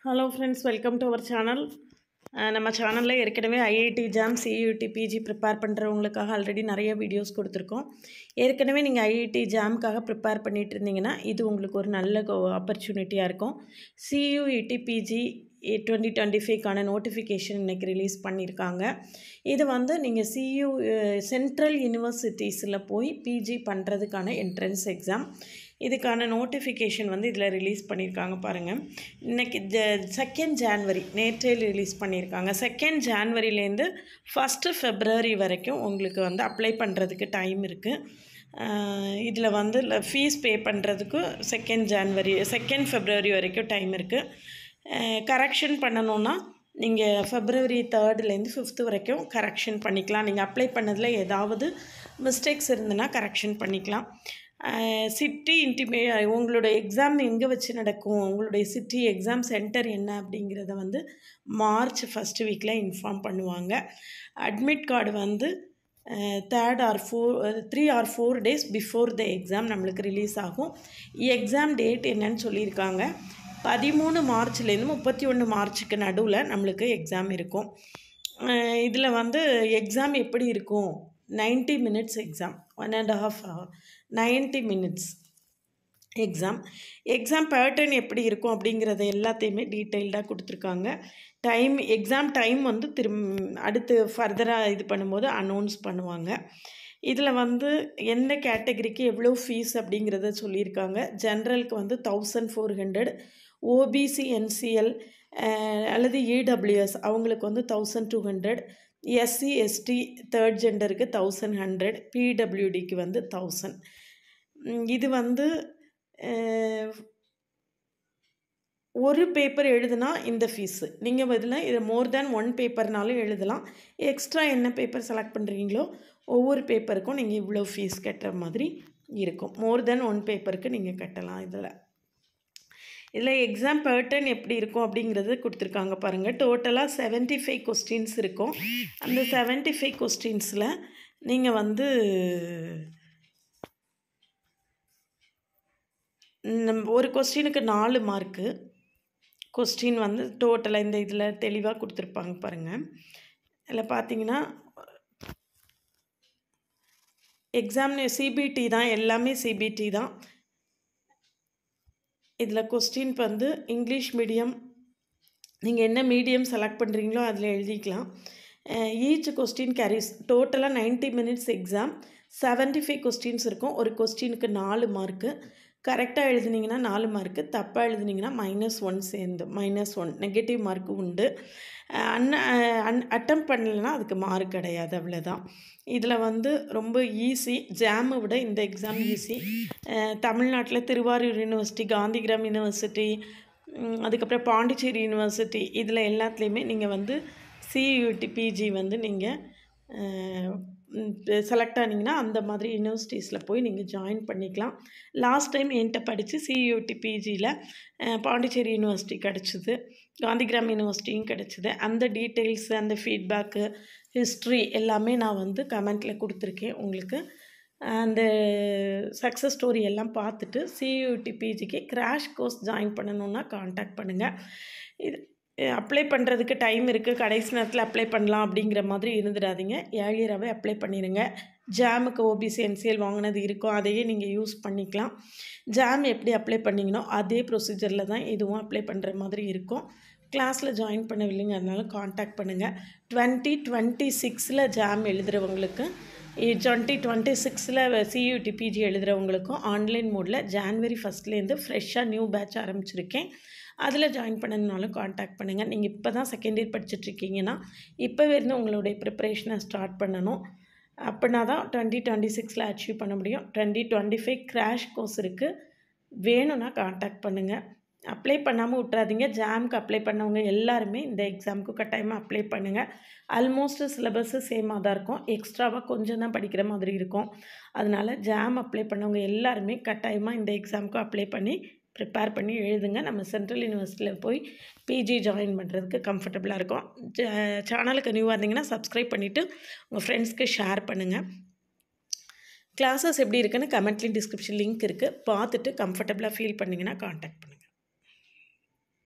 Hello friends, welcome to our channel. நம்ம சேனலில் ஏற்கனவே IIT JAM CUET PG prepare பண்ணுறவங்களுக்காக ஆல்ரெடி நிறைய வீடியோஸ் கொடுத்துருக்கோம். ஏற்கனவே நீங்கள் ஐஐடி ஜாமுக்காக ப்ரிப்பேர் பண்ணிகிட்டு இருந்தீங்கன்னா இது உங்களுக்கு ஒரு நல்ல ஆப்பர்ச்சுனிட்டியாக இருக்கும். சியூஇடி பிஜி 2025க்கான நோட்டிஃபிகேஷன் இன்றைக்கி ரிலீஸ் பண்ணியிருக்காங்க. இது நீங்கள் சென்ட்ரல் யூனிவர்சிட்டிஸில் போய் பிஜி பண்ணுறதுக்கான என்ட்ரன்ஸ் எக்ஸாம். இதுக்கான நோட்டிஃபிகேஷன் இதில் ரிலீஸ் பண்ணியிருக்காங்க பாருங்கள். இன்றைக்கி 2nd ஜான்வரி நேற்றே ரிலீஸ் பண்ணியிருக்காங்க. 2nd ஜான்வரிலேருந்து 1st ஃபெப்ரவரி வரைக்கும் உங்களுக்கு அப்ளை பண்ணுறதுக்கு டைம் இருக்குது. இதில் ஃபீஸ் பே பண்ணுறதுக்கு 2nd ஃபெப்ரவரி வரைக்கும் டைம் இருக்குது. கரெக்ஷன் பண்ணணுன்னா நீங்கள் ஃபெப்ரவரி 3லேருந்து 5th வரைக்கும் கரெக்ஷன் பண்ணிக்கலாம். நீங்கள் அப்ளை பண்ணதில் ஏதாவது மிஸ்டேக்ஸ் இருந்ததுன்னா கரெக்ஷன் பண்ணிக்கலாம். சிட்டி உங்களோட எக்ஸாம் எங்கே வச்சு நடக்கும், உங்களுடைய சிட்டி எக்ஸாம் சென்டர் என்ன அப்படிங்கிறத மார்ச் 1st வீக்கில் இன்ஃபார்ம் பண்ணுவாங்க. Admit card 3 or 4 days before the exam நம்மளுக்கு ரிலீஸ் ஆகும். எக்ஸாம் டேட் என்னன்னு சொல்லியிருக்காங்க. 13 மார்ச்லேருந்து 31 மார்ச்சுக்கு நடுவில் நம்மளுக்கு எக்ஸாம் இருக்கும். இதில் எக்ஸாம் எப்படி இருக்கும், 90 minutes exam, 1.5 hour, 90 minutes exam pattern எப்படி இருக்கும் அப்படிங்கிறத எல்லாத்தையுமே டீட்டெயில்டாக கொடுத்துருக்காங்க. எக்ஸாம் டைம் அடுத்து ஃபர்தராக இது பண்ணும்போது அனௌன்ஸ் பண்ணுவாங்க. இதில் எந்த கேட்டகரிக்கு எவ்வளோ ஃபீஸ் அப்படிங்கிறத சொல்லியிருக்காங்க. ஜென்ரலுக்கு 1400, ஓபிசி என்சிஎல் அல்லது இடபிள்யூஎஸ் அவங்களுக்கு 1200, எஸ்சி எஸ்டி 3rd ஜெண்டருக்கு 1100, பிடபிள்யூடிக்கு 1000. இது ஒரு பேப்பர் எழுதுனா இந்த ஃபீஸு. நீங்கள் இதை மோர் தேன் 1 பேப்பர்னாலும் எழுதலாம். எக்ஸ்ட்ரா என்ன பேப்பர் செலக்ட் பண்ணுறீங்களோ ஒவ்வொரு பேப்பருக்கும் நீங்கள் இவ்வளோ ஃபீஸ் கட்டுற மாதிரி இருக்கும். மோர் தேன் 1 பேப்பருக்கு நீங்கள் கட்டலாம். இதில் எக்ஸாம் பேட்டர்ன் எப்படி இருக்கும் அப்படிங்கிறது கொடுத்துருக்காங்க பாருங்கள். டோட்டலாக 75 கொஸ்டின்ஸ் இருக்கும். அந்த 75 கொஸ்டின்ஸில் நீங்கள் ஒரு கொஸ்டினுக்கு 4 மார்க்கு. கொஸ்டின் டோட்டலாக இதில் தெளிவாக கொடுத்துருப்பாங்க பாருங்கள். இதில் பார்த்தீங்கன்னா எக்ஸாம் சிபிடி தான், எல்லாமே சிபிடி தான். இதில் கொஸ்டின் இங்கிலீஷ் மீடியம், நீங்கள் என்ன மீடியம் செலக்ட் பண்ணுறீங்களோ அதில் எழுதிக்கலாம். ஈச் கொஸ்டின் கேரிஸ் டோட்டலாக 90 minutes எக்ஸாம். 75 கொஸ்டின்ஸ் இருக்கும். ஒரு கொஸ்டினுக்கு 4 மார்க்கு. கரெக்டாக எழுதுனீங்கன்னா 4 மார்க்கு, தப்பாக எழுதுனீங்கன்னா -1 சேர்ந்து -1 நெகட்டிவ் மார்க்கு உண்டு. அட்டம் பண்ணலைன்னா அதுக்கு மார்க் கிடையாது, அவ்வளோதான். இதில் ரொம்ப ஈஸி. ஜாமை விட இந்த எக்ஸாம் ஈஸி. தமிழ்நாட்டில் திருவாரூர் யூனிவர்சிட்டி, காந்திகிராம் யூனிவர்சிட்டி, அதுக்கப்புறம் பாண்டிச்சேரி யூனிவர்சிட்டி, இதில் எல்லாத்துலேயுமே நீங்கள் சியூடி பிஜி நீங்கள் செலக்ட் ஆனீங்கன்னா அந்த மாதிரி யூனிவர்சிட்டிஸில் போய் நீங்கள் ஜாயின் பண்ணிக்கலாம். லாஸ்ட் டைம் என்கிட்ட படித்து சியூடி பிஜியில் பாண்டிச்சேரி யூனிவர்சிட்டி கிடச்சிது, காந்திகிராம் யூனிவர்சிட்டியும் கிடச்சிது. அந்த டீட்டெயில்ஸு, அந்த ஃபீட்பேக்கு, ஹிஸ்ட்ரி எல்லாமே நான் கமெண்ட்டில் கொடுத்துருக்கேன் உங்களுக்கு. அந்த சக்ஸஸ் ஸ்டோரி எல்லாம் பார்த்துட்டு சியூடி பிஜிக்கு கிராஷ் கோர்ஸ் ஜாயின் பண்ணணுன்னா காண்டாக்ட் பண்ணுங்கள். இது அப்ளை பண்ணுறதுக்கு டைம் இருக்குது, கடைசி நேரத்தில் அப்ளை பண்ணலாம் அப்படிங்கிற மாதிரி இருந்துடாதீங்க. ஏர்லியராகவே அப்ளை பண்ணிடுங்க. ஜாமுக்கு ஓபிசி என்சிஎல் வாங்கினது இருக்கும், அதையே நீங்கள் யூஸ் பண்ணிக்கலாம். ஜாம் எப்படி அப்ளை பண்ணிங்கனோ அதே ப்ரொசீஜரில் தான் இதுவும் அப்ளை பண்ணுற மாதிரி இருக்கும். கிளாஸில் ஜாயின் பண்ணவில்லைங்க, அதனால காண்டாக்ட் பண்ணுங்கள். 2026 ஜாம் எழுதுகிறவங்களுக்கு, 2026 சியூடி பிஜி எழுதுகிறவங்களுக்கும் ஆன்லைன் மோடில் ஜான்வரி 1st ஃப்ரெஷ்ஷாக நியூ பேட்ச் ஆரம்பிச்சிருக்கேன். அதில் ஜாயின் பண்ணணுனாலும் காண்டாக்ட் பண்ணுங்கள். நீங்கள் இப்போ தான் 2nd இயர் படிச்சுட்ருக்கீங்கன்னா இப்போவே இருந்து உங்களுடைய ப்ரிப்பரேஷனை ஸ்டார்ட் பண்ணணும். அப்படின்னா தான் 2026 அச்சீவ் பண்ண முடியும். 2025 கிராஷ் கோர்ஸ் இருக்குது. வேணும்னா காண்டாக்ட் பண்ணுங்கள். அப்ளை பண்ணாமல் விட்றாதீங்க. ஜாமுக்கு அப்ளை பண்ணவங்க எல்லாருமே இந்த எக்ஸாமுக்கு கட்டாயமாக அப்ளை பண்ணுங்கள். ஆல்மோஸ்ட் சிலபஸ்ஸு சேமாக தான் இருக்கும். எக்ஸ்ட்ராவாக கொஞ்சம் தான் படிக்கிற மாதிரி இருக்கும். அதனால் ஜாம் அப்ளை பண்ணவங்க எல்லாருமே கட்டாயமாக இந்த எக்ஸாமுக்கு அப்ளை பண்ணி ப்ரிப்பேர் பண்ணி எழுதுங்க. நம்ம சென்ட்ரல் யூனிவர்சிட்டியில் போய் பிஜி ஜாயின் பண்ணுறதுக்கு கம்ஃபர்டபுளாக இருக்கும். சேனலுக்கு நியூவாக இருந்தீங்கன்னா சப்ஸ்கிரைப் பண்ணிவிட்டு உங்கள் ஃப்ரெண்ட்ஸ்க்கு ஷேர் பண்ணுங்கள். கிளாஸஸ் எப்படி இருக்குன்னு கமெண்ட்லேயும் டிஸ்கிரிப்ஷன் லிங்க் இருக்குது. பார்த்துட்டு கம்ஃபர்டபுளாக ஃபீல் பண்ணிங்கன்னா காண்டாக்ட் பண்ணுங்கள்.